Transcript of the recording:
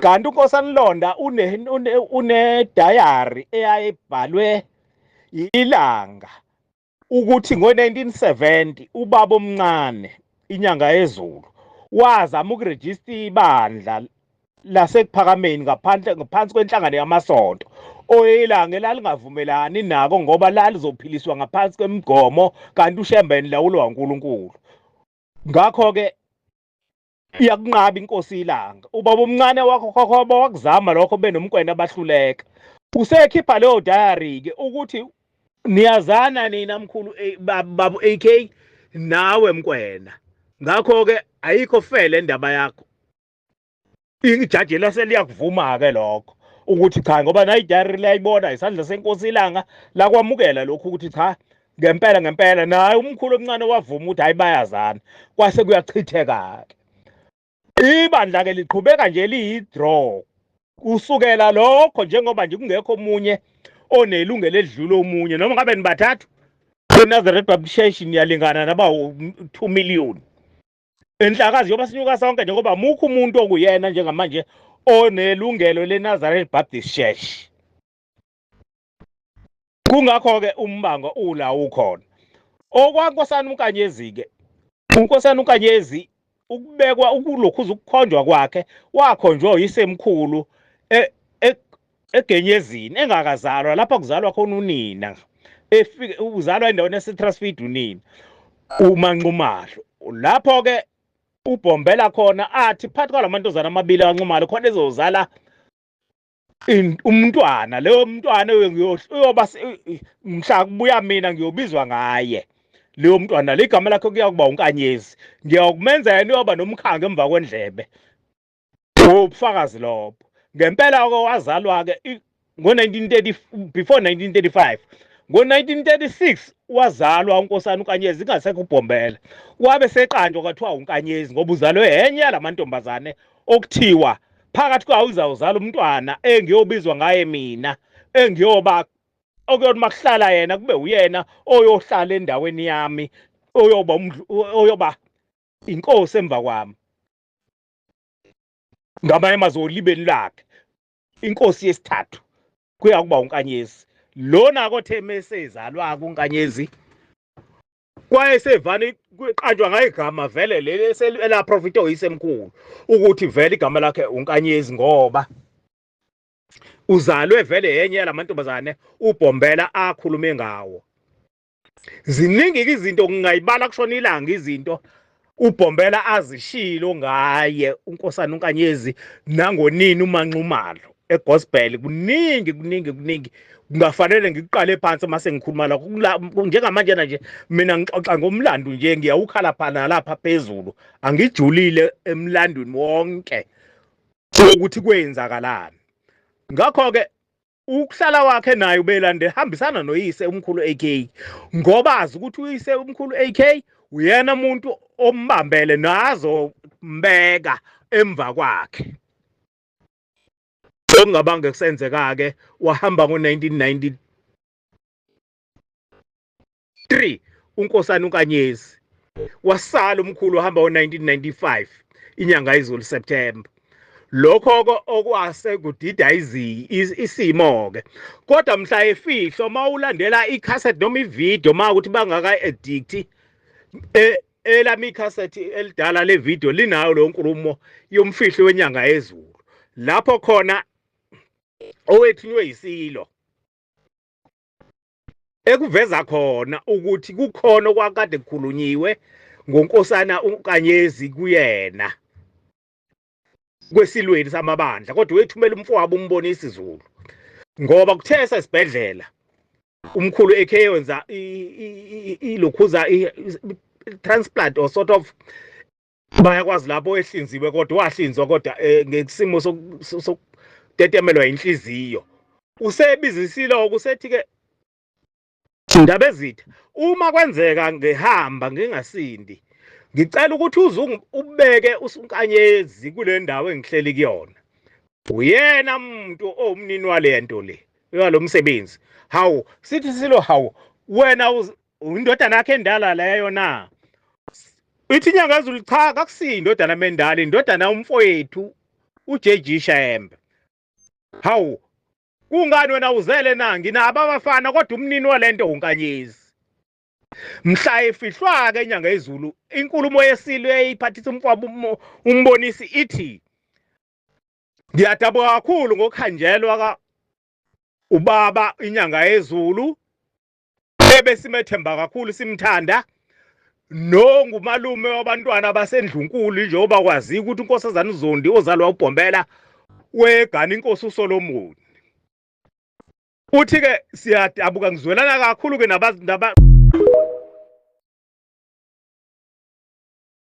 kanti uNkosana Londa une diary eyayibhalwe ilanga ukuthi ngo1970 ubaba omncane inyanga yezulu wazama ukurejista ibandla lasekuphakameni ngaphansi kwenhlangano yamasonto oyilanga elalingavumelani nako ngoba lalizophiliswa ngaphansi kwemigomo kanti uShembeni lawulwa uNkulunkulu. Ngakho ke iyakunqaba inkosi ilanga. Ubaba omncane wakho khokhoba wakuzama lokho benomkwena abahluleka. Usekhipha leyo diary ke ukuthi niyazana nina mkhulu babu AK nawe mkwena. Ngakho ke ayikho fele indaba yakho. Ijaji laseliyakuvuma ke lokho ukuthi cha ngoba nayi diary layibona isandla senkosi ilanga lakwamukela lokho ukuthi cha ngempela naye umkhulu omncane wavuma ukuthi hayi bayazana kwase kuyachitheka ke. Ibandla ke liqhubeka nje liyi-draw kusukela lokho njengoba nje kungekho omunye onelungelo edlula omunye noma ngabe nibathathu iNazareth Baptist Church niyalingana naba 2 million. Enhlakazi yoba sinyuka sonke njengoba mukho umuntu okuyena njengamanje onelungelo leNazareth Baptist Church. Kungakho ke umbango ula ukhona. OkwaNkosana uNkanyezi ke uNkosana uNkanyezi ukubekwa ukulokhuza ukukhonjwa kwakhe wakhonjwa yisemkhulu egenyezini engakazalwa lapha kuzalwa khona unina efike uzalwa endaweni yaseTransfeed unina uManqumalo lapho ke uBhombela khona athi phakathi kwalamantozana amabili kaNxumalo khona ezozala umntwana leyo mntwana uyoba mhla kubuya mina ngiyobizwa ngaye leyo mntwana ligama lakhe kuyakuba uNkanyezi ngiyakumenza yena uyoba nomkhanga emva kwendlebe ubufakazi lobo ngempela wazalwa ke ngo1930 before 1935 ngo1936 wazalwa uNkosana uNkanyezi ingasekho uBhombela wabe seqanjwa kwathiwa uNkanyezi ngoba uzalwe enye yalamantombazane okuthiwa phakathi kwawo uzawuzala umntwana engiyobizwa ngaye mina engiyoba okuyothi makuhlala yena kube uyena oyohlala endaweni yami oyoba inkosi emva kwami ngamanye amazolibeni lakhe inkosi yesithathu kuyakuba uNkanyezi lona kotheme sezalwa kuNkanyezi kwayesevani kuqanjwa ngayigama vele leli ela prophet oyisemkhulu ukuthi vele igama lakhe uNkanyezi ngoba uzalwe vele yenye yalamantombazane uBhombela akhulume ngawo. Ziningi izinto ngingayibala kushona ilanga izinto uBhombela azishilo ngaye uNkosana uNkanyezi nangonini uManqumalo egospel kuningi kungafanele ngiqale phansi mase ngikhuluma lakho njengamanje nje mina ngixoxa ngomlando nje ngiyawukhala phana lapha phezulu angijulile emlandweni wonke ukuthi kwenzakalani. Ngakho ke ukuhlala wakhe naye ubelande hambisana noyise umkhulu AK ngoba azi ukuthi uyise umkhulu AK uyena umuntu ombambele nazo mbeka emva kwakhe. Okungabanga kusenzeka ke wahamba ngo1993 uNkosana uNkanyezi wasala umkhulu wahamba ngo1995 inyanga izulu September. Lokho okwase kudida isimo ke kodwa mhla efihlo mawulandela icassette noma ivideo makuthi bangaka addict elami icassette elidala le video linayo lo nkulumo yomfihlo wenyanga yezulu lapho khona owethinywe yisilo ekuveza khona ukuthi kukhona okwakade kukhulunyiwe ngoNkosana uNkanyezi kuyena kwesilweni samabandla kodwa wethumela umfowabo umbonisa izulu ngoba kuthe esibhedlela umkhulu AK wenza ilokhuza transplant or sort of bayakwazi lapho ehlinziwe kodwa wahlinzwa kodwa ngesimo sokutetemelwa inhliziyo usebizisilo kusethi ke indaba ezitha uma kwenzeka ngehamba ngingasindi ngicela ukuthi ubeke uNkanyezi kule ndawo engihleli kuyona uyena umuntu omnini walento le yalomsebenzi hawu sithi silo hawu wena indodana yakhe endala leyo na ithi inyanga yezulu cha kakusindodana mendala indodana umfowethu uJJ Shembe. Hawu, kungani wena uzele na nginabo abafana kodwa umnini walento unkanyezi. Mhla efihlwa ke inyanga yezulu inkulumo yesilo eyiphathisa umfowabo umbonisi ithi ngiyadabuka kakhulu ngokhanjelwa ka ubaba inyanga yezulu ebesimethemba kakhulu simthanda nongumalume wabantwana basendlunkulu njengoba kwazi ukuthi unkosazana uZondi ozalwa uBhombela wegana inkosi uSolomon. Uthi ke siyadabuka ngizwelana kakhulu ke